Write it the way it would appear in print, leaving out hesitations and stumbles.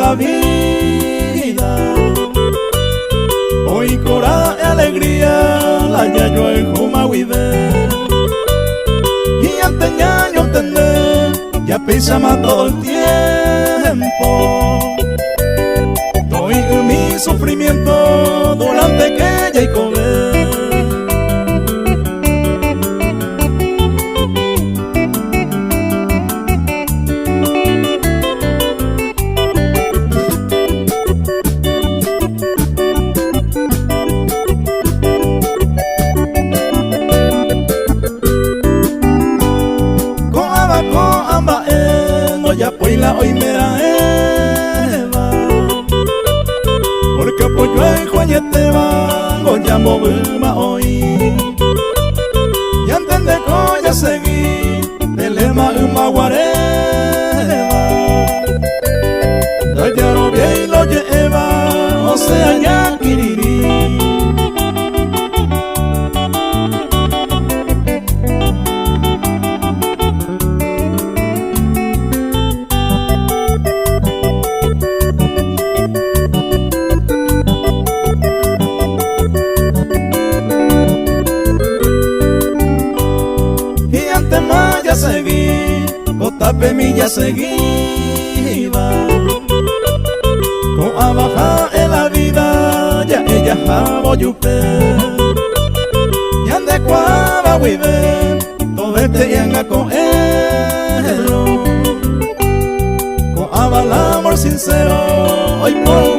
la vida. Hoy cora alegría la yayo en Jumahuide. Y antes ñaño entender, ya pisamos todo el tiempo. Doy mi sufrimiento durante que ya y comer. Ya pues la hoy me da eva, porque pues yo en Juañete va, go ya movima hoy. Ya entendé que ya seguí, el lema uma guareva. Ya lo vi y lo lleva, o sea ya quirirí. Ya seguí, Cotape mi ya seguí, con a bajar en la vida, ya ella jabo yupe, ya ande cuava huive, todo este yanga con él, con aval amor sincero, hoy por